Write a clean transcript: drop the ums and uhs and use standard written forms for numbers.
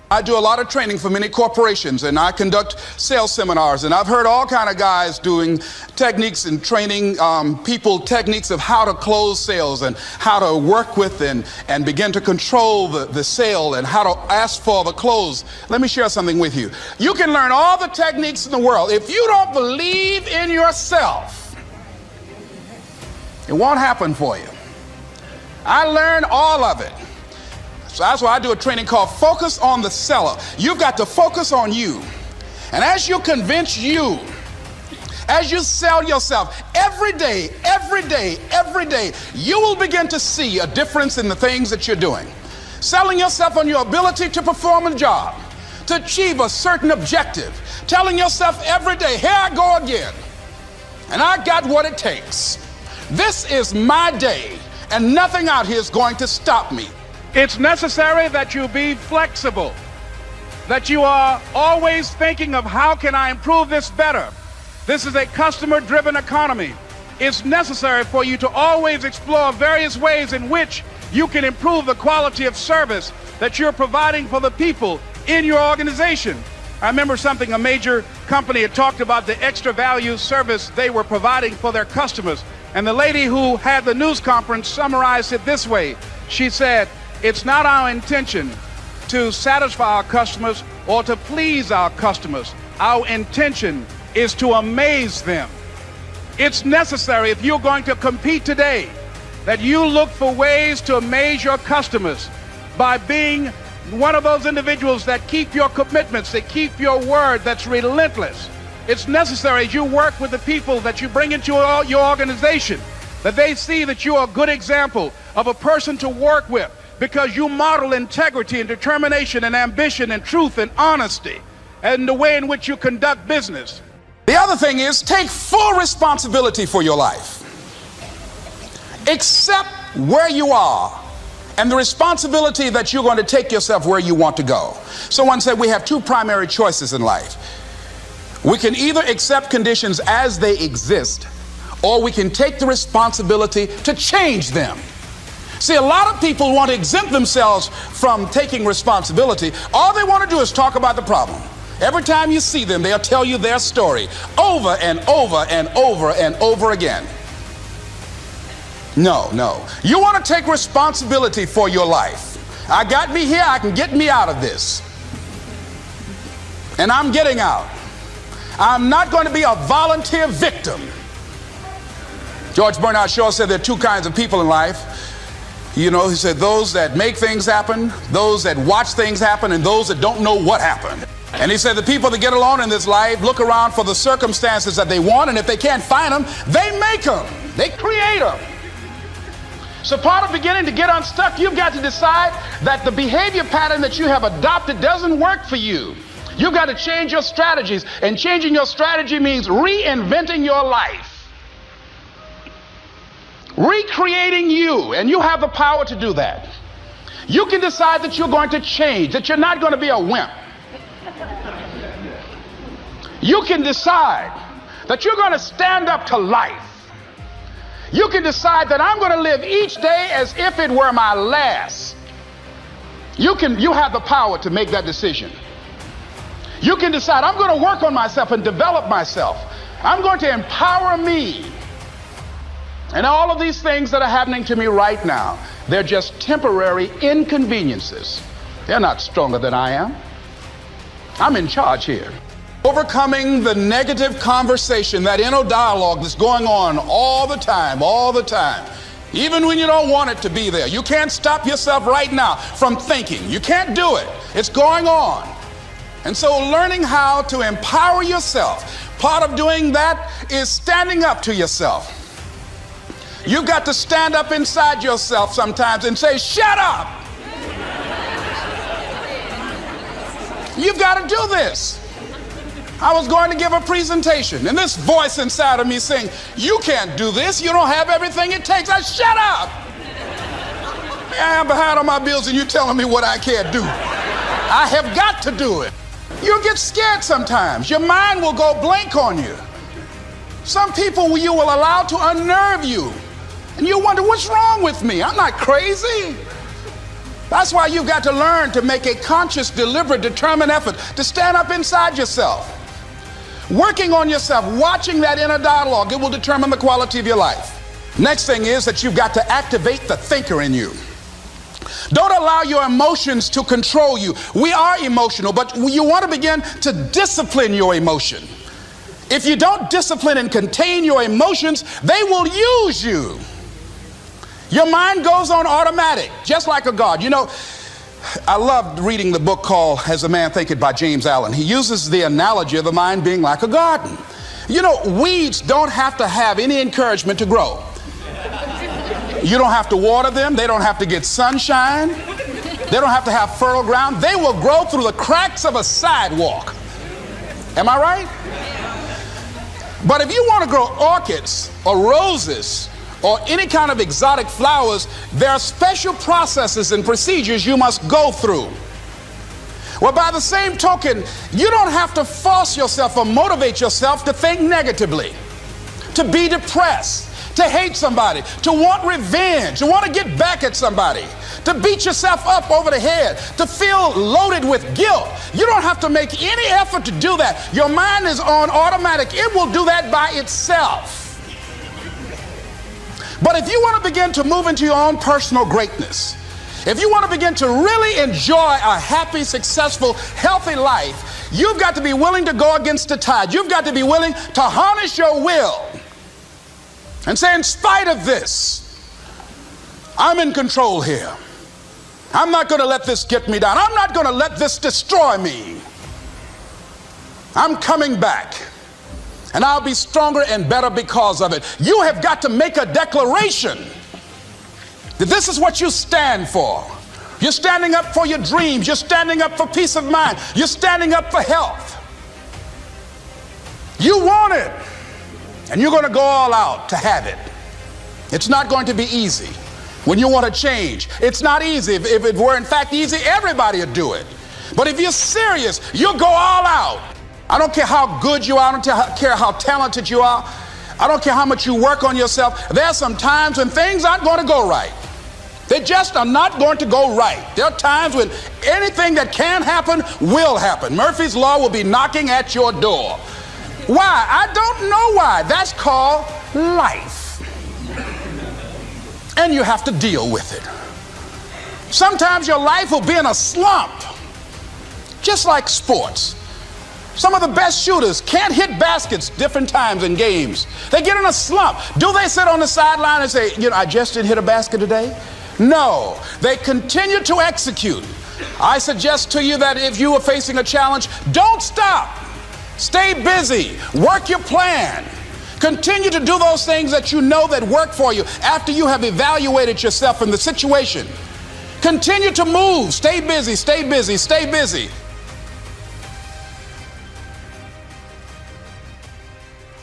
I do a lot of training for many corporations, and I conduct sales seminars, and I've heard all kind of guys doing techniques and training people techniques of how to close sales and how to work with and begin to control the sale and how to ask for the close. Let me share something with you. You can learn all the techniques in the world. If you don't believe in yourself, it won't happen for you. I learned all of it. So that's why I do a training called Focus on the Seller. You've got to focus on you. And as you convince you, as you sell yourself every day, you will begin to see a difference in the things that you're doing. Selling yourself on your ability to perform a job, to achieve a certain objective. Telling yourself every day, here I go again. And I got what it takes. This is my day, and nothing out here is going to stop me. It's necessary that you be flexible, that you are always thinking of how can I improve this better. This is a customer-driven economy. It's necessary for you to always explore various ways in which you can improve the quality of service that you're providing for the people in your organization. I remember something a major company had talked about, the extra value service they were providing for their customers. And the lady who had the news conference summarized it this way. She said, "It's not our intention to satisfy our customers or to please our customers. Our intention is to amaze them." It's necessary, if you're going to compete today, that you look for ways to amaze your customers by being one of those individuals that keep your commitments, that keep your word, that's relentless. It's necessary as you work with the people that you bring into your organization, that they see that you are a good example of a person to work with, because you model integrity and determination and ambition and truth and honesty and the way in which you conduct business. The other thing is, take full responsibility for your life. Accept where you are and the responsibility that you're going to take yourself where you want to go. Someone said we have two primary choices in life. We can either accept conditions as they exist, or we can take the responsibility to change them. See, a lot of people want to exempt themselves from taking responsibility. All they want to do is talk about the problem. Every time you see them, they'll tell you their story over and over and over and over again. No. You want to take responsibility for your life. I got me here, I can get me out of this. And I'm getting out. I'm not going to be a volunteer victim. George Bernard Shaw said there are two kinds of people in life. You know, he said those that make things happen, those that watch things happen, and those that don't know what happened. And he said the people that get along in this life look around for the circumstances that they want, and if they can't find them, they make them. They create them. So part of beginning to get unstuck, you've got to decide that the behavior pattern that you have adopted doesn't work for you. You've got to change your strategies, and changing your strategy means reinventing your life. Recreating you, and you have the power to do that. You can decide that you're going to change, that you're not going to be a wimp. You can decide that you're going to stand up to life. You can decide that I'm going to live each day as if it were my last. You have the power to make that decision. You can decide I'm going to work on myself and develop myself. I'm going to empower me. And all of these things that are happening to me right now, they're just temporary inconveniences. They're not stronger than I am. I'm in charge here. Overcoming the negative conversation, that inner dialogue that's going on all the time, even when you don't want it to be there. You can't stop yourself right now from thinking. You can't do it. It's going on. And so learning how to empower yourself, part of doing that is standing up to yourself. You've got to stand up inside yourself sometimes and say, shut up. You've got to do this. I was going to give a presentation, and this voice inside of me saying, you can't do this. You don't have everything it takes. I shut up. I'm behind on my bills, and you're telling me what I can't do. I have got to do it. You'll get scared sometimes. Your mind will go blank on you. Some people you will allow to unnerve you. And you wonder, what's wrong with me? I'm not crazy. That's why you've got to learn to make a conscious, deliberate, determined effort to stand up inside yourself. Working on yourself, watching that inner dialogue, it will determine the quality of your life. Next thing is that you've got to activate the thinker in you. Don't allow your emotions to control you. We are emotional, but you want to begin to discipline your emotion. If you don't discipline and contain your emotions, they will use you. Your mind goes on automatic, just like a guard. You know, I loved reading the book called As a Man Thinketh by James Allen. He uses the analogy of the mind being like a garden. You know, weeds don't have to have any encouragement to grow. You don't have to water them. They don't have to get sunshine. They don't have to have fertile ground. They will grow through the cracks of a sidewalk. Am I right? But if you want to grow orchids or roses or any kind of exotic flowers, there are special processes and procedures you must go through. Well, by the same token, you don't have to force yourself or motivate yourself to think negatively, to be depressed, to hate somebody, to want revenge, to want to get back at somebody, to beat yourself up over the head, to feel loaded with guilt. You don't have to make any effort to do that. Your mind is on automatic. It will do that by itself. But if you want to begin to move into your own personal greatness, if you want to begin to really enjoy a happy, successful, healthy life, you've got to be willing to go against the tide. You've got to be willing to harness your will and say, in spite of this, I'm in control here. I'm not going to let this get me down. I'm not going to let this destroy me. I'm coming back, and I'll be stronger and better because of it. You have got to make a declaration that this is what you stand for. You're standing up for your dreams. You're standing up for peace of mind. You're standing up for health. You want it, and you're going to go all out to have it. It's not going to be easy. When you want to change, it's not easy. If it were in fact easy, everybody would do it. But if you're serious, you'll go all out. I don't care how good you are. I don't care how talented you are. I don't care how much you work on yourself. There are some times when things aren't going to go right. They just are not going to go right. There are times when anything that can happen will happen. Murphy's Law will be knocking at your door. Why? I don't know why. That's called life. And you have to deal with it. Sometimes your life will be in a slump, just like sports. Some of the best shooters can't hit baskets different times in games. They get in a slump. Do they sit on the sideline and say, you know, I just didn't hit a basket today? No, they continue to execute. I suggest to you that if you are facing a challenge, don't stop. Stay busy. Work your plan. Continue to do those things that you know that work for you after you have evaluated yourself in the situation. Continue to move. Stay busy, stay busy, stay busy.